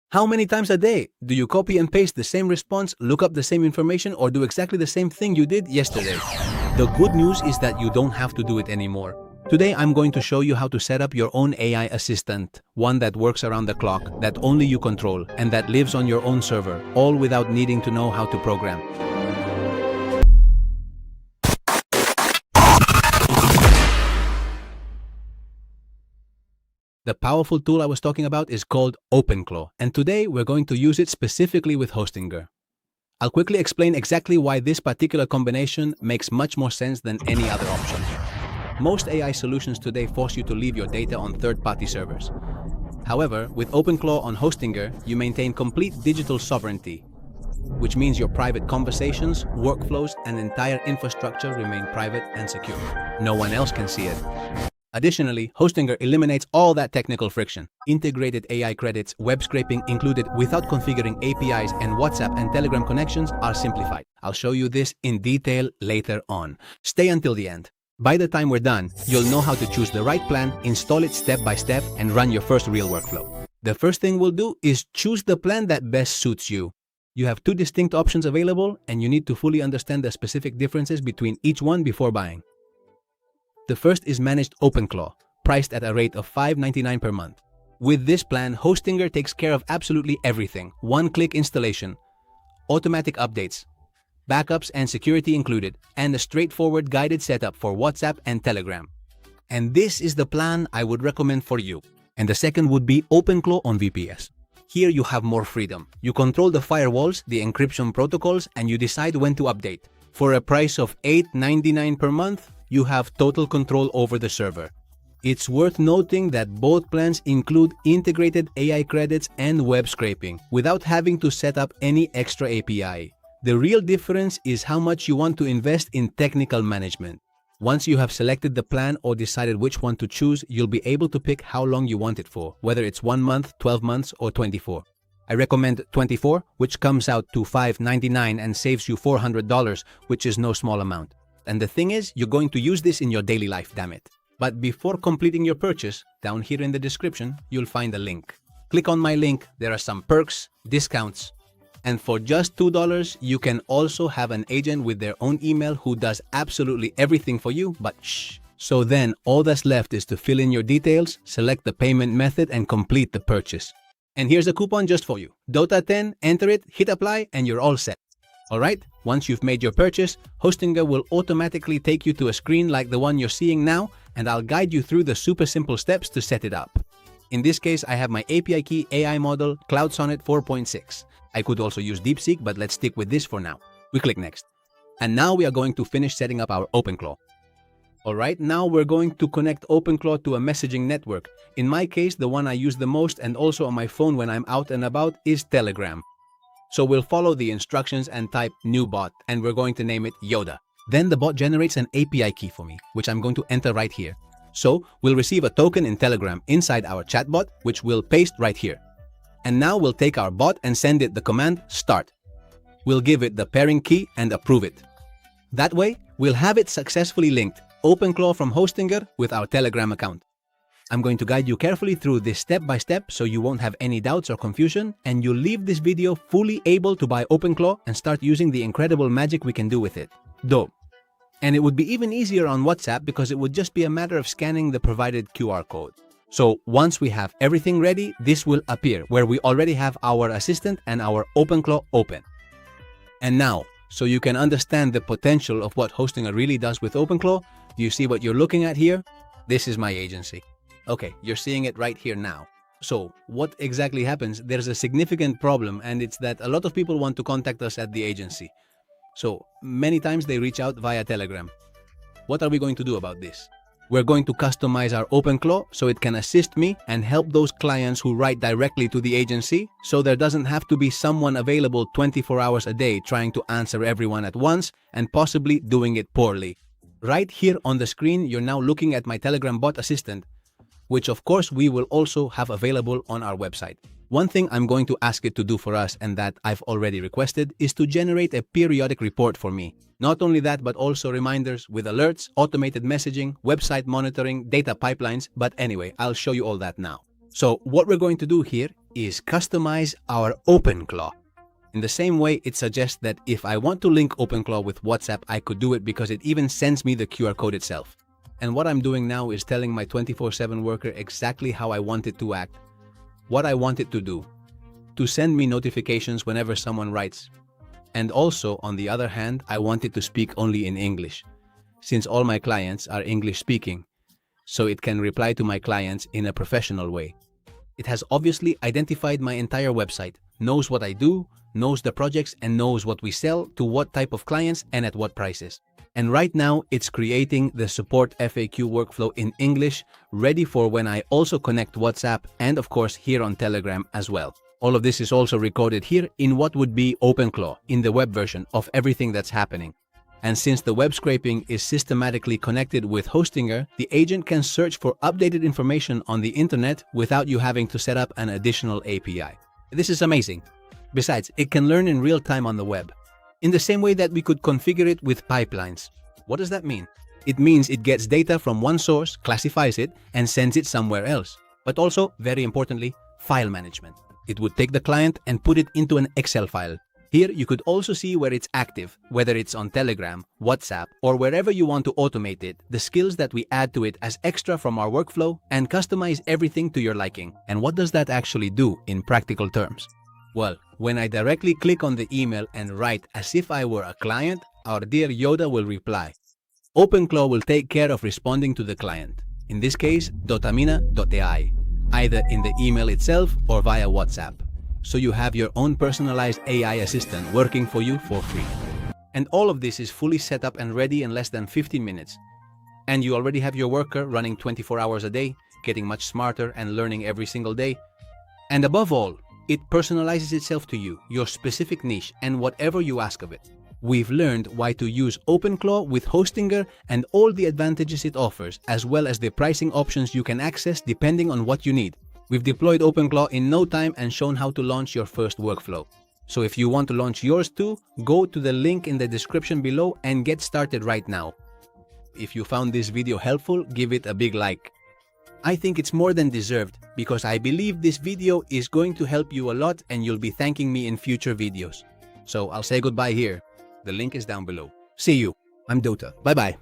How many times a day do you copy and paste the same response, look up the same information, or do exactly the same thing you did yesterday? The good news is that you don't have to do it anymore. Today I'm going to show you how to set up your own AI assistant, one that works around the clock, that only you control, and that lives on your own server, all without needing to know how to program. The powerful tool I was talking about is called OpenClaw, and today we're going to use it specifically with Hostinger. I'll quickly explain exactly why this particular combination makes much more sense than any other option. Most AI solutions today force you to leave your data on third-party servers. However, with OpenClaw on Hostinger, you maintain complete digital sovereignty, which means your private conversations, workflows, and entire infrastructure remain private and secure. No one else can see it. Additionally, Hostinger eliminates all that technical friction. Integrated AI credits, web scraping included without configuring APIs, and WhatsApp and Telegram connections are simplified. I'll show you this in detail later on. Stay until the end. By the time we're done, you'll know how to choose the right plan, install it step by step, and run your first real workflow. The first thing we'll do is choose the plan that best suits you. You have two distinct options available, and you need to fully understand the specific differences between each one before buying. The first is Managed OpenClaw, priced at a rate of $5.99 per month. With this plan, Hostinger takes care of absolutely everything. One-click installation, automatic updates, backups and security included, and a straightforward guided setup for WhatsApp and Telegram. And this is the plan I would recommend for you. And the second would be OpenClaw on VPS. Here you have more freedom. You control the firewalls, the encryption protocols, and you decide when to update. For a price of $8.99 per month, you have total control over the server. It's worth noting that both plans include integrated AI credits and web scraping without having to set up any extra API. The real difference is how much you want to invest in technical management. Once you have selected the plan or decided which one to choose, you'll be able to pick how long you want it for, whether it's 1 month, 12 months, or 24. I recommend 24, which comes out to $5.99 and saves you $400, which is no small amount. And the thing is, you're going to use this in your daily life, damn it. But before completing your purchase, down here in the description, you'll find a link. Click on my link, there are some perks, discounts. And for just $2, you can also have an agent with their own email who does absolutely everything for you, but shh. So then, all that's left is to fill in your details, select the payment method, and complete the purchase. And here's a coupon just for you. DOTA10, enter it, hit apply, and you're all set. Alright, once you've made your purchase, Hostinger will automatically take you to a screen like the one you're seeing now, and I'll guide you through the super simple steps to set it up. In this case, I have my API key AI model, Cloud Sonnet 4.6. I could also use DeepSeek, but let's stick with this for now. We click next. And now we are going to finish setting up our OpenClaw. Alright, now we're going to connect OpenClaw to a messaging network. In my case, the one I use the most and also on my phone when I'm out and about is Telegram. So we'll follow the instructions and type new bot, and we're going to name it Yoda. Then the bot generates an API key for me, which I'm going to enter right here. So we'll receive a token in Telegram inside our chatbot, which we'll paste right here. And now we'll take our bot and send it the command start. We'll give it the pairing key and approve it. That way, we'll have it successfully linked, OpenClaw from Hostinger with our Telegram account. I'm going to guide you carefully through this step by step so you won't have any doubts or confusion, and you'll leave this video fully able to buy OpenClaw and start using the incredible magic we can do with it. Dope. And it would be even easier on WhatsApp because it would just be a matter of scanning the provided QR code. So once we have everything ready, this will appear where we already have our assistant and our OpenClaw open. And now, so you can understand the potential of what Hostinger really does with OpenClaw, do you see what you're looking at here? This is my agency. Okay, you're seeing it right here now. So, what exactly happens? There's a significant problem, and it's that a lot of people want to contact us at the agency. So, many times they reach out via Telegram. What are we going to do about this? We're going to customize our OpenClaw so it can assist me and help those clients who write directly to the agency, so there doesn't have to be someone available 24 hours a day trying to answer everyone at once and possibly doing it poorly. Right here on the screen, you're now looking at my Telegram bot assistant, which of course we will also have available on our website. One thing I'm going to ask it to do for us, and that I've already requested, is to generate a periodic report for me. Not only that, but also reminders with alerts, automated messaging, website monitoring, data pipelines, but anyway, I'll show you all that now. So what we're going to do here is customize our OpenClaw. In the same way, it suggests that if I want to link OpenClaw with WhatsApp, I could do it because it even sends me the QR code itself. And what I'm doing now is telling my 24/7 worker exactly how I want it to act, what I want it to do, to send me notifications whenever someone writes. And also, on the other hand, I want it to speak only in English, since all my clients are English speaking, so it can reply to my clients in a professional way. It has obviously identified my entire website, knows what I do, knows the projects, and knows what we sell to what type of clients and at what prices. And right now, it's creating the support FAQ workflow in English, ready for when I also connect WhatsApp and of course here on Telegram as well. All of this is also recorded here in what would be OpenClaw, in the web version of everything that's happening. And since the web scraping is systematically connected with Hostinger, the agent can search for updated information on the internet without you having to set up an additional API. This is amazing. Besides, it can learn in real time on the web, in the same way that we could configure it with pipelines. What does that mean? It means it gets data from one source, classifies it, and sends it somewhere else. But also, very importantly, file management. It would take the client and put it into an Excel file. Here, you could also see where it's active, whether it's on Telegram, WhatsApp, or wherever you want to automate it, the skills that we add to it as extra from our workflow, and customize everything to your liking. And what does that actually do in practical terms? Well, when I directly click on the email and write as if I were a client, our dear Yoda will reply. OpenClaw will take care of responding to the client, in this case, dotamina.ai, either in the email itself or via WhatsApp. So you have your own personalized AI assistant working for you for free. And all of this is fully set up and ready in less than 15 minutes. And you already have your worker running 24 hours a day, getting much smarter and learning every single day. And above all, it personalizes itself to you, your specific niche, and whatever you ask of it. We've learned why to use OpenClaw with Hostinger and all the advantages it offers, as well as the pricing options you can access depending on what you need. We've deployed OpenClaw in no time and shown how to launch your first workflow. So if you want to launch yours too, go to the link in the description below and get started right now. If you found this video helpful, give it a big like. I think it's more than deserved because I believe this video is going to help you a lot and you'll be thanking me in future videos. So I'll say goodbye here. The link is down below. See you. I'm Dota. Bye bye.